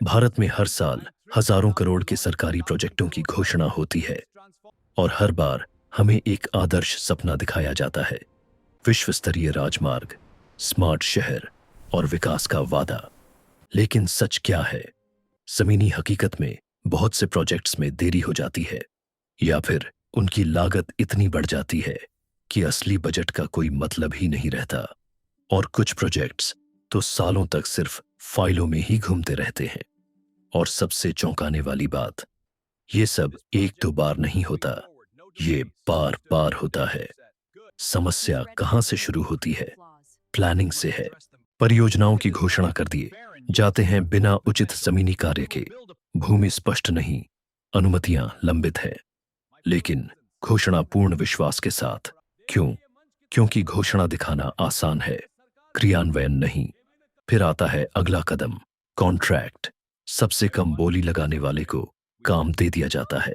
भारत में हर साल हजारों करोड़ के सरकारी प्रोजेक्टों की घोषणा होती है और हर बार हमें एक आदर्श सपना दिखाया जाता है। विश्व स्तरीय राजमार्ग, स्मार्ट शहर और विकास का वादा। लेकिन सच क्या है? जमीनी हकीकत में बहुत से प्रोजेक्ट्स में देरी हो जाती है या फिर उनकी लागत इतनी बढ़ जाती है कि असली बजट का कोई मतलब ही नहीं रहता। और कुछ प्रोजेक्ट्स तो सालों तक सिर्फ फाइलों में ही घूमते रहते हैं। और सबसे चौंकाने वाली बात, ये सब एक दो बार नहीं होता, ये बार बार होता है। समस्या कहाँ से शुरू होती है? प्लानिंग से है। परियोजनाओं की घोषणा कर दिए जाते हैं बिना उचित जमीनी कार्य के। भूमि स्पष्ट नहीं, अनुमतियां लंबित है। लेकिन घोषणा पूर्ण विश्वास के साथ। क्यों? क्योंकि घोषणा दिखाना आसान है, क्रियान्वयन नहीं। फिर आता है अगला कदम, कॉन्ट्रैक्ट। सबसे कम बोली लगाने वाले को काम दे दिया जाता है,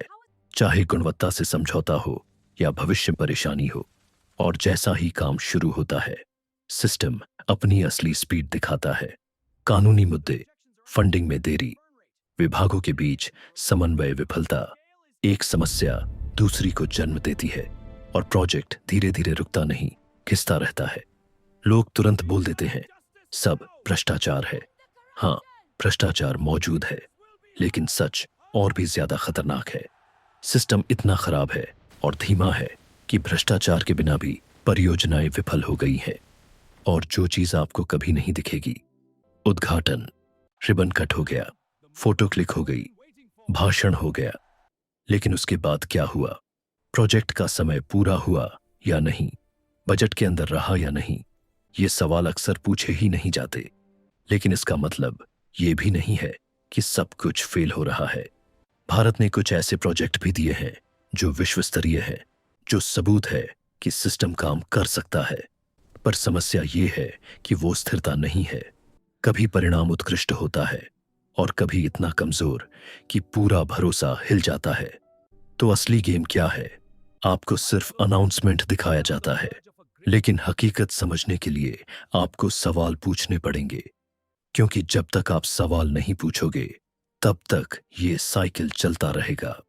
चाहे गुणवत्ता से समझौता हो या भविष्य परेशानी हो। और जैसा ही काम शुरू होता है, सिस्टम अपनी असली स्पीड दिखाता है। कानूनी मुद्दे, फंडिंग में देरी, विभागों के बीच समन्वय विफलता। एक समस्या दूसरी को जन्म देती है और प्रोजेक्ट धीरे धीरे रुकता नहीं, घिसता रहता है। लोग तुरंत बोल देते हैं, सब भ्रष्टाचार है। हाँ, भ्रष्टाचार मौजूद है, लेकिन सच और भी ज्यादा खतरनाक है। सिस्टम इतना खराब है और धीमा है कि भ्रष्टाचार के बिना भी परियोजनाएं विफल हो गई हैं। और जो चीज आपको कभी नहीं दिखेगी, उद्घाटन, रिबन कट हो गया, फोटो क्लिक हो गई, भाषण हो गया, लेकिन उसके बाद क्या हुआ? प्रोजेक्ट का समय पूरा हुआ या नहीं? बजट के अंदर रहा या नहीं? ये सवाल अक्सर पूछे ही नहीं जाते। लेकिन इसका मतलब ये भी नहीं है कि सब कुछ फेल हो रहा है। भारत ने कुछ ऐसे प्रोजेक्ट भी दिए हैं जो विश्व स्तरीय है, जो सबूत है कि सिस्टम काम कर सकता है। पर समस्या ये है कि वो स्थिरता नहीं है। कभी परिणाम उत्कृष्ट होता है और कभी इतना कमजोर कि पूरा भरोसा हिल जाता है। तो असली गेम क्या है? आपको सिर्फ अनाउंसमेंट दिखाया जाता है, लेकिन हकीकत समझने के लिए आपको सवाल पूछने पड़ेंगे। क्योंकि जब तक आप सवाल नहीं पूछोगे, तब तक ये साइकिल चलता रहेगा।